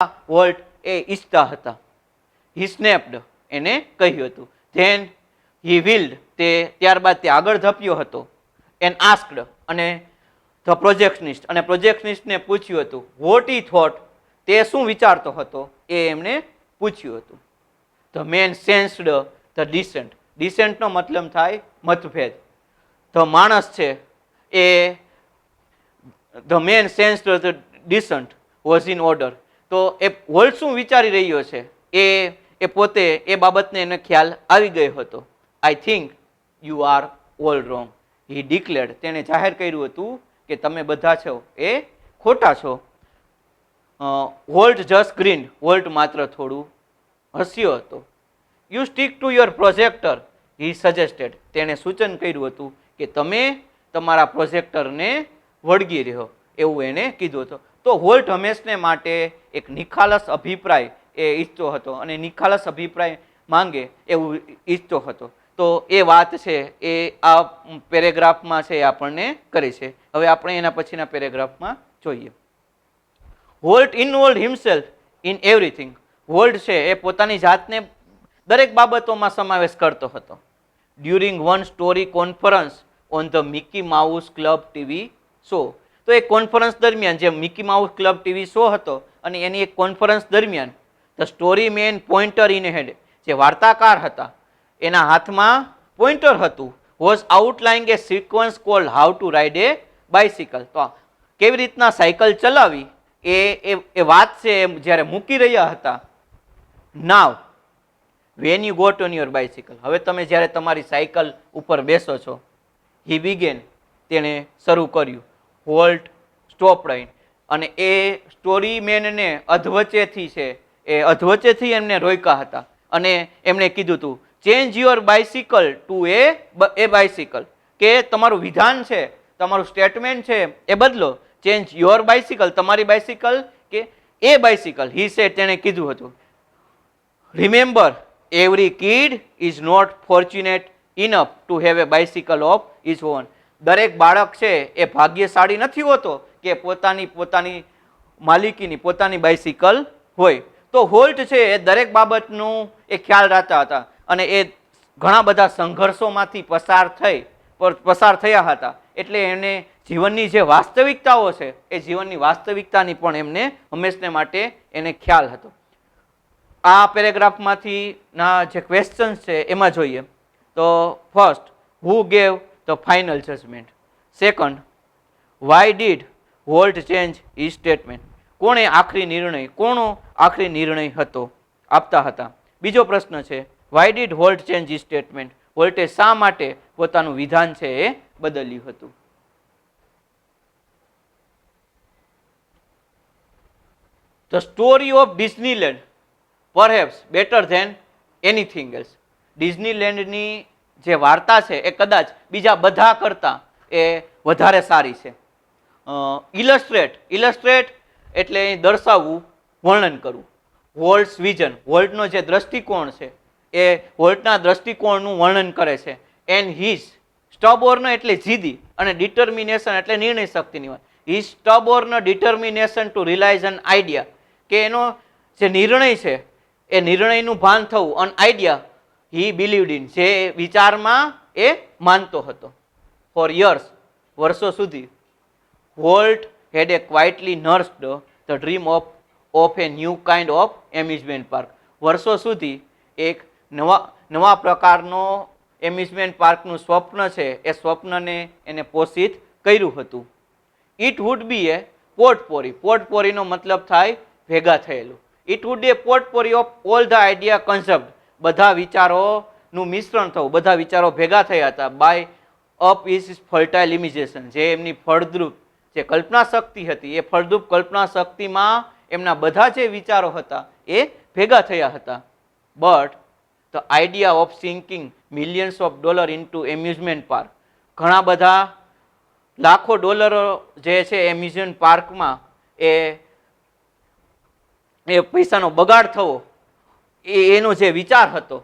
Volt એ ઈચ્છતા હતા. હી સ્નેપ્ડ એને કહ્યું હતું. ધેન હી વિલ્ડ તે ત્યારબાદ તે આગળ ધપ્યો હતો. એન્ડ આસ્કડ અને ધ પ્રોજેક્શનિસ્ટ અને પ્રોજેક્શનિસ્ટને પૂછ્યું હતું. વોટ હી થોટ તે શું વિચારતો હતો એ એમને પૂછ્યું હતું. The man sensed the dissent. ડિસેન્ટનો મતલબ થાય મતભેદ. ધ માણસ છે એ the man sensed the dissent was in order. તો એ વોલ્ટ શું વિચારી રહ્યો છે એ પોતે એ બાબતને એને ખ્યાલ આવી ગયો હતો. I think you are all wrong. He declared તેણે જાહેર કર્યું હતું કે તમે બધા છો એ ખોટા છો. Volt just ગ્રીન્ડ. વોલ્ટ માત્ર થોડું હસ્યો હતો. You stick to your projector he suggested. તેણે સૂચન કર્યું હતું કે તમે તમારા પ્રોજેક્ટરને વળગી રહ્યો એવું એને કીધું હતું. તો વોલ્ટ હંમેશને માટે એક નિખાલસ અભિપ્રાય એ ઈચ્છતો હતો અને નિખાલસ અભિપ્રાય માંગે એવું ઈચ્છતો હતો. તો એ વાત છે એ આ પેરેગ્રાફમાં છે એ આપણને કરી છે. હવે આપણે એના પછીના પેરેગ્રાફમાં જોઈએ. Walt involve himself in everything. Walt છે એ પોતાની જાતને દરેક બાબતોમાં સમાવેશ કરતો હતો. During one story conference on the Mickey Mouse Club TV show. તો એ કોન્ફરન્સ દરમિયાન જે Mickey Mouse Club TV show હતો અને એની એક કોન્ફરન્સ દરમિયાન the story man pointer in hand જે વાર્તાકાર હતા એના હાથમાં પોઇન્ટર હતું. Was outlining a sequence called how to ride a bicycle. તો કેવી રીતના સાયકલ ચલાવી એ વાત છે જ્યારે મૂકી રહ્યા હતા. Now when you got on your bicycle. હવે તમે જ્યારે તમારી સાયકલ ઉપર બેસો છો. હી બિગેન તેણે શરૂ કર્યું. વોલ્ટ સ્ટોપ રાઇન અને એ સ્ટોરી મેનને અધવચ્ચેથી છે એ અધવચ્ચેથી એમને રોક્યા હતા અને એમણે કીધું હતું change your bicycle to a bicycle. કે તમારું વિધાન છે તમારું સ્ટેટમેન્ટ છે એ બદલો. ચેન્જ યોર બાઇસિકલ તમારી બાઇસિકલ કે એ બાઇસિકલ. હી સે તેણે કીધું હતું. Remember every kid is not fortunate enough to have a bicycle of his own. દરેક બાળક છે એ ભાગ્યશાળી નથી હોતો કે પોતાની માલિકીની પોતાની બાઇસિકલ હોય. તો વોલ્ટ છે એ દરેક બાબતનું એ ખ્યાલ રાખતા હતા અને એ ઘણા બધા સંઘર્ષોમાંથી પસાર થયા હતા. એટલે એને જીવનની જે વાસ્તવિકતાઓ છે એ જીવનની વાસ્તવિકતાની પણ એમને હંમેશને માટે એને ખ્યાલ હતો. આ પેરેગ્રાફમાંથી ના જે ક્વેશ્ચન્સ છે એમાં જોઈએ તો first, who gave the final judgement. Second, why did Walt change his statement. કોનો આખરી નિર્ણય હતો આપતા હતા. બીજો પ્રશ્ન છે why did Walt change his statement. વોલ્ટે શા માટે પોતાનું વિધાન છે એ બદલ્યું હતું. The story of Disneyland perhaps better than anything else. ડિઝનીલેન્ડની જે વાર્તા છે એ કદાચ બીજા બધા કરતાં એ વધારે સારી છે. ઇલસ્ટ્રેટ એટલે દર્શાવવું, વર્ણન કરવું. વોલ્ટ્સ વિઝન, વોલ્ટનો જે દ્રષ્ટિકોણ છે એ વોલ્ટના દ્રષ્ટિકોણનું વર્ણન કરે છે. એન્ડ હિઝ સ્ટબોર્ન એટલે જીદી અને ડિટર્મિનેશન એટલે નિર્ણય શક્તિની વાત. His stubborn determination to realise an idea કે એનો જે નિર્ણય છે એ નિર્ણયનું ભાન થવું. An idea he believed in જે વિચારમાં એ માનતો હતો. ફોર યર્સ વર્ષો સુધી Walt had a quietly nursed the dream of a new kind of amusement park. વર્ષો સુધી એક નવા પ્રકારનો એમ્યુઝમેન્ટ પાર્કનું સ્વપ્ન છે એ સ્વપ્નને એને પોષિત કર્યું હતું. ઇટ વુડ બી એ પોટપોરી. પોટપોરીનો મતલબ થાય ભેગા થયેલું. It would a potpourri of all the idea concept. બધા વિચારોનું મિશ્રણ થવું, બધા વિચારો ભેગા થયા હતા. By up is fertile imagination જે એમની ફળદ્રુપ જે કલ્પના શક્તિ હતી એ ફળદ્રુપ કલ્પના શક્તિમાં એમના બધા જે વિચારો હતા એ ભેગા થયા હતા. But the idea of sinking millions of dollar into amusement park. ઘણા બધા લાખો ડોલરો જે છે એમ્યુઝમેન્ટ પાર્કમાં એ પૈસાનો બગાડ થવો એનો જે વિચાર હતો.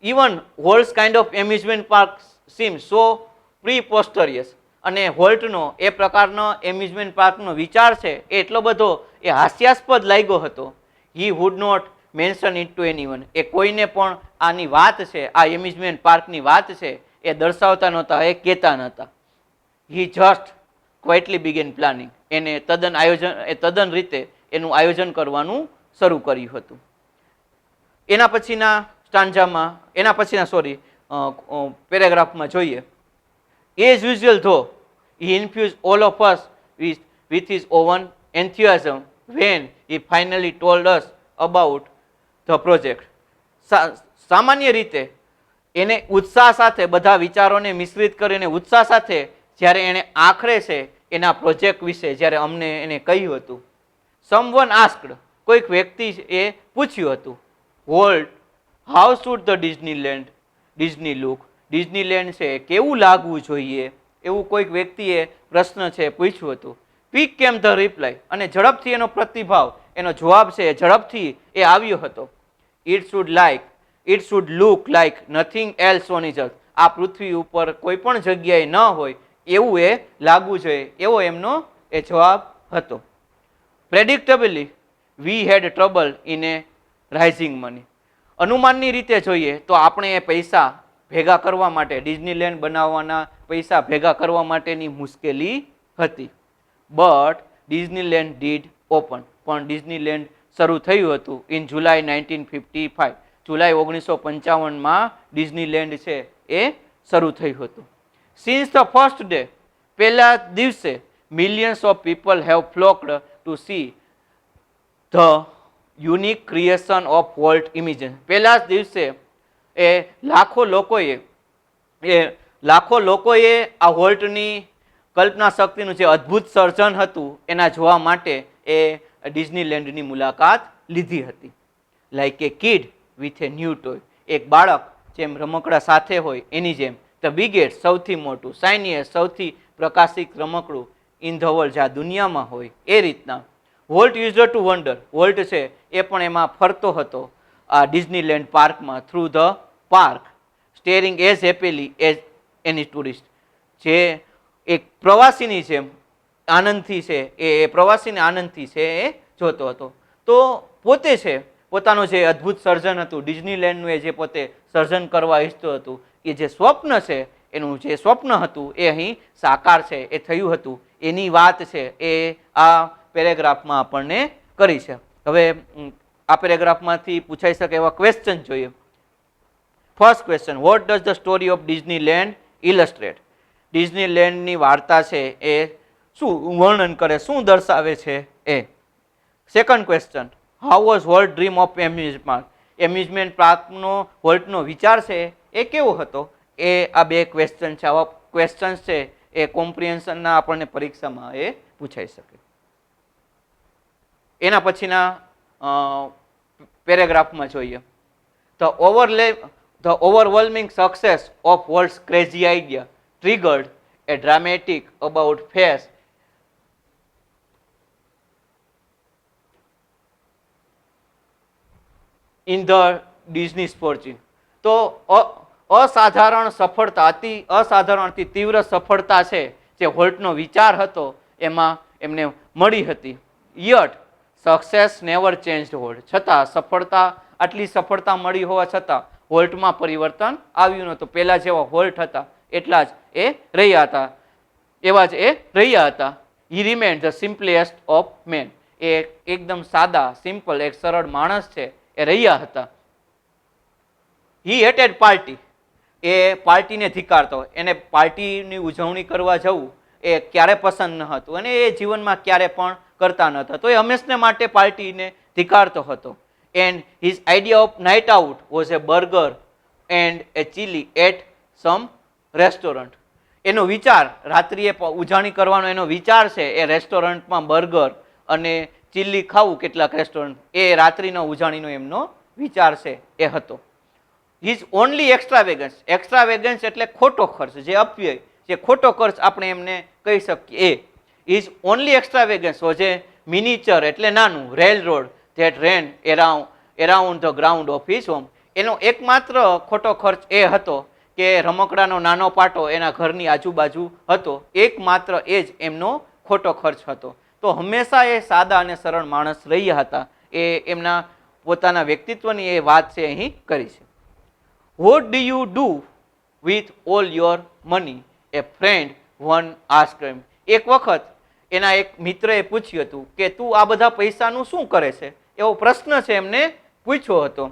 Even Walt's kind of amusement park seem so preposterous. અને વોલ્ટનો એ પ્રકારનો એમ્યુઝમેન્ટ પાર્કનો વિચાર છે એ એટલો બધો એ હાસ્યાસ્પદ લાગ્યો હતો he would not mention it to anyone. એ કોઈને પણ આની વાત છે, આ એમ્યુઝમેન્ટ પાર્કની વાત છે એ દર્શાવતા નહોતા, એ કહેતા નહોતા. હી જસ્ટ ક્વાઇટલી બિગેન પ્લાનિંગ. એને તદ્દન રીતે એનું આયોજન કરવાનું શરૂ કર્યું હતું. એના પછીના પેરેગ્રાફમાં જોઈએ. એઝ યુઝ્યુઅલ ધો he infused all of us with his own enthusiasm when he finally told us about the project. સામાન્ય રીતે એને ઉત્સાહ સાથે બધા વિચારોને મિશ્રિત કરીને ઉત્સાહ સાથે જ્યારે એને આખરે છે એના પ્રોજેક્ટ વિશે જ્યારે અમને એને કહ્યું હતું. someone asked, કોઈક વ્યક્તિ એ પૂછ્યું હતું, volt, how should the Disney look? Disneyland છે કેવું લાગવું જોઈએ? એવું કોઈક વ્યક્તિએ પ્રશ્ન છે પૂછ્યું હતું. ક્વિક કેમ ધ રિપ્લાય, અને ઝડપથી એનો પ્રતિભાવ, એનો જવાબ છે ઝડપથી એ આવ્યો હતો. It should look like nothing else on is earth. આ પૃથ્વી ઉપર કોઈ પણ જગ્યાએ ન હોય એવું એ લાગવું જોઈએ, એવો એમનો એ જવાબ હતો. Predictably we had trouble in a raising money. અનુમાનની રીતે જોઈએ તો આપણે એ પૈસા ભેગા કરવા માટે, ડિઝનીલેન્ડ બનાવવાના પૈસા ભેગા કરવા માટેની મુશ્કેલી હતી. But Disneyland did open. પણ ડિઝનીલેન્ડ શરૂ થયું હતું ઇન જુલાઈ 1955. જુલાઈ 1955માં ડિઝનીલેન્ડ છે એ શરૂ થયું હતું. સિન્સ ધ ફર્સ્ટ ડે, પહેલા દિવસે millions of people have flocked to see the unique creation of Walt imagine. પહેલા જ દિવસે લાખો લોકોએ આ વોલ્ટની કલ્પના શક્તિનું જે અદ્ભુત સર્જન હતું એના જોવા માટે એ ડિઝનીલેન્ડની મુલાકાત લીધી હતી. Like A kid with a new toy. એક બાળક જેમ રમકડા સાથે હોય એની જેમ. ધ બિગેસ્ટ, સૌથી મોટું. શાઇનીએસ્ટ, સૌથી પ્રકાશિત રમકડું ઇન ધ વર્લ્ડ, જે આ દુનિયામાં હોય એ રીતના. Walt used to wander. Walt છે એ પણ એમાં ફરતો હતો આ ડિઝનીલેન્ડ પાર્કમાં. Through the park staring as happily as any tourist. જે એક પ્રવાસીની જેમ આનંદથી છે એ પ્રવાસીને આનંદથી છે એ જોતો હતો. તો પોતે છે પોતાનું જે અદ્ભુત સર્જન હતું ડિઝનીલેન્ડનું, એ જે પોતે સર્જન કરવા ઈચ્છતું હતું, એ જે સ્વપ્ન છે એનું જે સ્વપ્ન હતું એ અહીં સાકાર છે એ થયું હતું. એની વાત છે એ આ પેરેગ્રાફમાં આપણને કરી છે. હવે આ પેરેગ્રાફમાંથી પૂછાઈ શકે એવા ક્વેશ્ચન જોઈએ. First question, what does the story of Disneyland illustrate? ડિઝનીલેન્ડની વાર્તા છે એ શું વર્ણન કરે, શું દર્શાવે છે એ. Second question, how was Walt dream of amusement park? Amusement પાર્કનો વોલ્ટનો વિચાર છે એ કેવો હતો? એ આ બે ક્વેશ્ચન છે. આવા ક્વેશ્ચન્સ છે એ કોમ્પ્રિહેન્શનના આપણને પરીક્ષામાં એ પૂછાઈ શકે. એના પછીના પેરેગ્રાફમાં જોઈએ. The overwhelming success of Walt's crazy idea triggered a dramatic about face in the Disney's fortune. તો અસાધારણ સફળતા, અતિ તીવ્ર સફળતા છે જે વોલ્ટનો વિચાર હતો એમાં એમને મળી હતી. Yet success never changed volt. છતાં આટલી સફળતા મળી હોવા છતાં વોલ્ટમાં પરિવર્તન આવ્યું નહોતું. પહેલા જેવા વોલ્ટ હતા એટલા જ એ રહ્યા હતા, એવા જ એ રહ્યા હતા. હી રિમેન્ડ ધ સિમ્પલેસ્ટ ઓફ મેન. એ એકદમ સાદા, સિમ્પલ, એક સરળ માણસ છે એ રહ્યા હતા. હી હેટેડ પાર્ટી. એ પાર્ટીને ધિક્કારતો. એને પાર્ટીની ઉજવણી કરવા જવું એ ક્યારે પસંદ ન હતું અને એ જીવનમાં ક્યારે પણ કરતા નહોતા. તો એ હંમેશને માટે પાર્ટીને ધિક્કારતો હતો. And his idea of night out was a burger and a chili at some restaurant. એનો વિચાર, રાત્રિએ ઉજાણી કરવાનો એનો વિચાર છે એ રેસ્ટોરન્ટમાં બર્ગર અને ચીલી ખાવું કેટલાક રેસ્ટોરન્ટ, એ રાત્રિનો ઉજાણીનો એમનો વિચાર છે એ હતો. His only એક્સ્ટ્રાવેગન્સ. એક્સ્ટ્રાવેગન્સ એટલે ખોટો ખર્ચ, જે અપ્યય, જે ખોટો ખર્ચ આપણે એમને કહી શકીએ. એ his only extravagance was a miniature એટલે નાનું railroad that ran around the ground of his home. એનો એકમાત્ર ખોટો ખર્ચ એ હતો કે રમકડાનો નાનો પાટો એના ઘરની આજુબાજુ હતો. એકમાત્ર એ જ એમનો ખોટો ખર્ચ હતો. તો હંમેશા એ સાદા અને સરળ માણસ રહ્યા હતા એ એમના પોતાના વ્યક્તિત્વની એ વાત છે અહીં કરી છે. What do you do with all your money? A friend one asked him. એક વખત એના એક મિત્રએ પૂછ્યું હતું કે તું આ બધા પૈસાનું શું કરે છે, એવો પ્રશ્ન છે એમને પૂછ્યો હતો.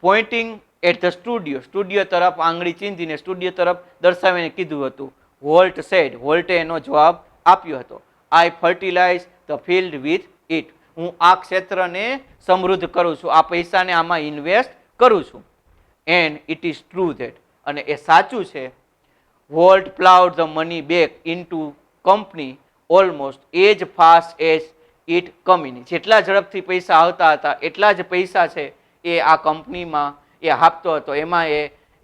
Pointing at the studio, studio તરફ આંગળી ચીંધીને સ્ટુડિયો તરફ દર્શાવીને કીધું હતું. વોલ્ટ સેડ, વોલ્ટે એનો જવાબ આપ્યો હતો. I fertilise the field with it. હું આ ક્ષેત્રને સમૃદ્ધ કરું છું, આ પૈસાને આમાં ઇન્વેસ્ટ કરું છું. And it is true that, અને એ સાચું છે. Walt ploughed the money back into company almost as fast as it coming. જેટલા ઝડપથી પૈસા આવતા હતા એટલા જ પૈસા છે એ આ કંપનીમાં એ આપતો હતો, એમાં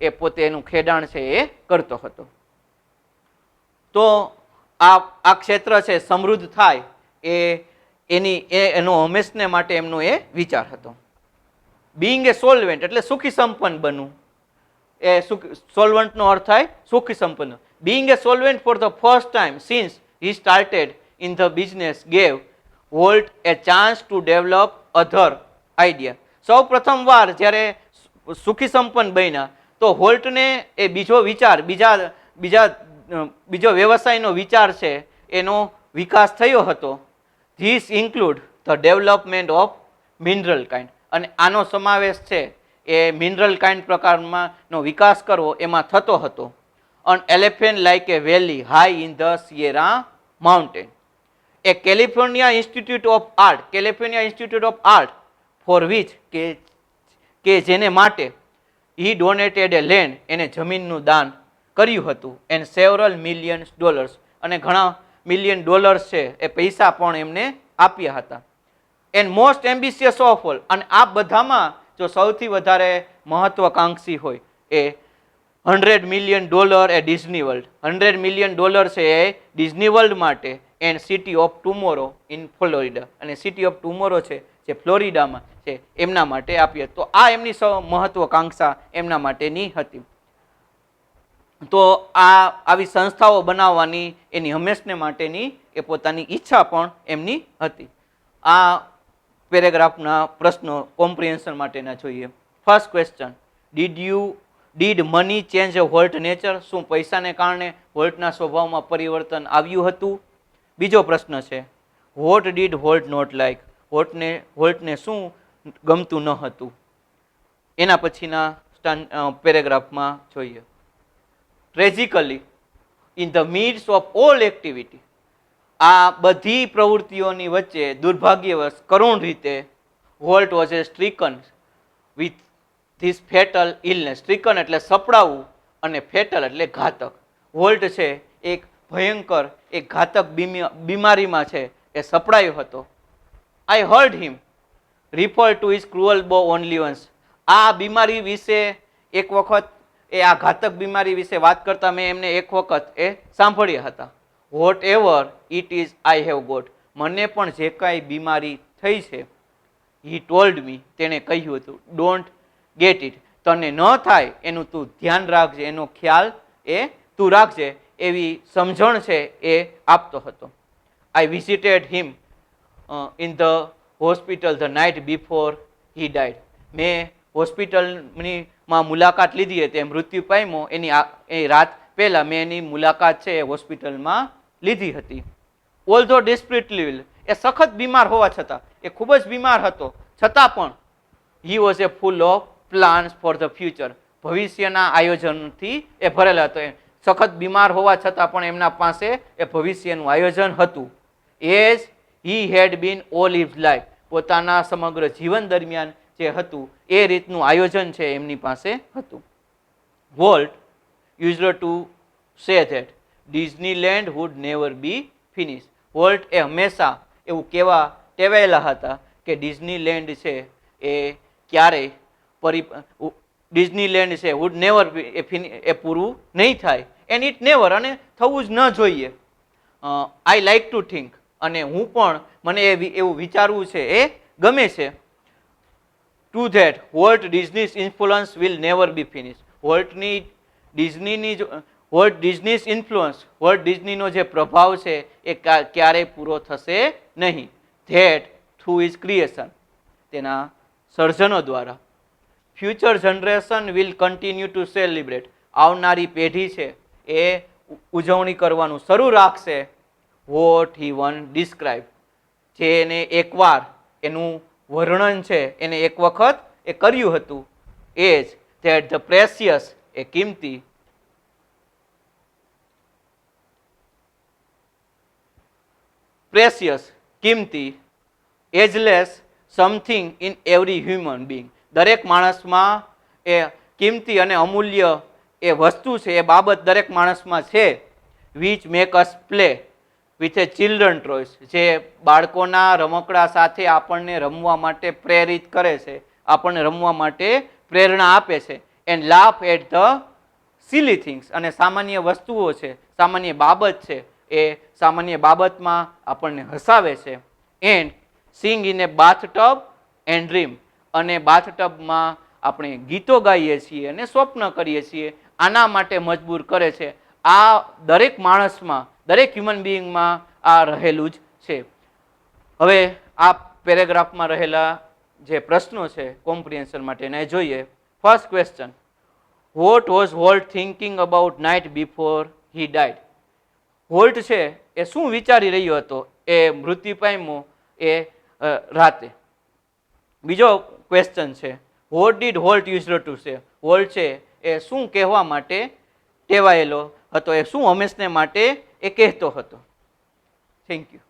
એ પોતે એનું ખેડાણ છે એ કરતો હતો. તો આ ક્ષેત્ર છે સમૃદ્ધ થાય એનો હંમેશને માટે એમનો એ વિચાર હતો. બીઈંગ એ સોલ્વેન્ટ એટલે સુખી સંપન્ન બનવું. એ સોલ્વન્ટનો અર્થ થાય સુખી સંપન્ન. Being a solvent for the first time since he started in the business gave Walt a chance to develop other idea. સૌ પ્રથમ વાર જ્યારે સુખી સંપન્ન બન્યા તો હોલ્ટને એ બીજો વિચાર બીજો વ્યવસાયનો વિચાર છે એનો વિકાસ થયો હતો. This include the development of mineral kind, અને આનો સમાવેશ છે એ મિનરલ કાઇન્ડ પ્રકારમાંનો વિકાસ કરવો એમાં થતો હતો. An elephant like a valley high in the Sierra mountain. A California Institute of Art, California Institute of Art for which કે જેને માટે he donated a land, એને જમીનનું દાન કર્યું હતું. And several millions dollars, અને ઘણા મિલિયન ડોલર્સ છે એ પૈસા પણ એમને આપ્યા હતા. And most ambitious of all, અને આ બધામાં જો સૌથી વધારે મહત્વકાંક્ષી હોય એ $100 million એ ડિઝની વર્લ્ડ. $100 million છે એ ડિઝની વર્લ્ડ માટે. And city of tomorrow in Florida, અને સિટી ઓફ ટુમોરો છે જે ફ્લોરિડામાં છે એમના માટે આપ્યા. તો આ એમની મહત્વકાંક્ષા એમના માટેની હતી. તો આવી સંસ્થાઓ બનાવવાની એની હંમેશને માટેની એ પોતાની ઈચ્છા પણ એમની હતી. આ પેરેગ્રાફના પ્રશ્નો કોમ્પ્રિહેન્શન માટેના જોઈએ. First question, did money change volt nature? શું પૈસાને કારણે વોલ્ટના સ્વભાવમાં પરિવર્તન આવ્યું હતું? બીજો પ્રશ્ન છે, what did Walt not like? વોલ્ટને શું ગમતું ન હતું? એના પછીના પેરેગ્રાફમાં જોઈએ. Tragically in the midst of all activity, આ બધી પ્રવૃત્તિઓની વચ્ચે દુર્ભાગ્યવશ કરુણ રીતે Walt was a stricken with this fatal illness. Stricken એટલે સપડાવું અને ફેટલ એટલે ઘાતક. વોલ્ટ છે એક ભયંકર એક ઘાતક બીમારીમાં છે એ સપડાયો હતો. I heard him refer to his cruel બો ઓનલી વન્સ. આ બીમારી વિશે એક વખત આ ઘાતક બીમારી વિશે વાત કરતા મેં એમને એક વખત એ સાંભળ્યા હતા. Whatever it is I have got. મને પણ જે કાંઈ બીમારી થઈ છે, હી ટોલ્ડ મી, તેણે કહ્યું હતું, ડોન્ટ ગેટ ઇટ. તને ન થાય એનું તું ધ્યાન રાખજે, એનો ખ્યાલ એ તું રાખજે, એવી સમજણ છે એ આપતો હતો. I visited him in the hospital the night before he died. મેં હોસ્પિટલની મુલાકાત લીધી હતી, મૃત્યુ પામ્યો એની રાત પહેલાં મેં એની મુલાકાત છે એ હોસ્પિટલમાં લીધી હતી. ઓલ્ધો ડેસ્પરેટલી ઇલ, એ સખત બીમાર હોવા છતાં, એ ખૂબ જ બીમાર હતો છતાં પણ he was A full of plans for the future. ભવિષ્યના આયોજનથી એ ભરેલા હતો. સખત બીમાર હોવા છતાં પણ એમના પાસે એ ભવિષ્યનું આયોજન હતું. As he had been all his life, પોતાના સમગ્ર જીવન દરમિયાન જે હતું એ રીતનું આયોજન છે એમની પાસે હતું. Walt used to say that Disneyland would never be finish. Walt એ હંમેશા એવું કહેવા ટેવાયેલા હતા કે ડિઝનીલેન્ડ છે એ ક્યારેય ડિઝનીલેન્ડ છે વુડ નેવર એ પૂરું નહીં થાય. એન્ડ ઇટ નેવર, અને થવું જ ન જોઈએ. આઈ લાઈક ટુ થિંક, અને હું પણ મને એવું વિચારવું છે એ ગમે છે. To that Walt Disney's influence will never be finish. Walt Disney's influence, Walt ડિઝનીનો જે પ્રભાવ છે એ ક્યારેય પૂરો થશે નહીં. ધેટ થ્રુ ઇઝ ક્રિએશન, તેના સર્જનો દ્વારા. Future generation will continue to celebrate, આવનારી પેઢી છે એ ઉજવણી કરવાનું શરૂ રાખશે. વોટ હી વન ડિસ્ક્રાઇબ, જે એને એકવાર એનું વર્ણન છે એને એક વખત એ કર્યું હતું, એ જ ધેટ ધ પ્રેસિયસ, એ કિંમતી, પ્રેસિયસ કિંમતી, ageless something in every human being, દરેક માણસમાં એ કિંમતી અને અમૂલ્ય એ વસ્તુ છે, એ બાબત દરેક માણસમાં છે. Which make us play with a children toys, જે બાળકોના રમકડા સાથે આપણને રમવા માટે પ્રેરિત કરે છે, આપણને રમવા માટે પ્રેરણા આપે છે. And laugh at the silly things, અને સામાન્ય વસ્તુઓ છે, સામાન્ય બાબત છે, એ સામાન્ય બાબતમાં આપણને હસાવે છે. And sing in A bathtub and dream, અને બાથટબમાં આપણે ગીતો ગાઈએ છીએ અને સ્વપ્ન કરીએ છીએ, આના માટે મજબૂર કરે છે. આ દરેક માણસમાં, દરેક હ્યુમન બિઈંગમાં આ રહેલું જ છે. હવે આ પેરેગ્રાફમાં રહેલા જે પ્રશ્નો છે કોમ્પ્રિહેન્શન માટેના એ જોઈએ. First question, what was volt thinking about night before he died? Volt છે એ શું વિચારી રહ્યો હતો એ મૃત્યુ પામ્યો એ રાતે? બીજો ક્વેશ્ચન છે, what did volt use to say? Volt છે એ શું કહેવા માટે ટેવાયેલો હતો, એ શું હંમેશને માટે એ કહેતો હતો? Thank you.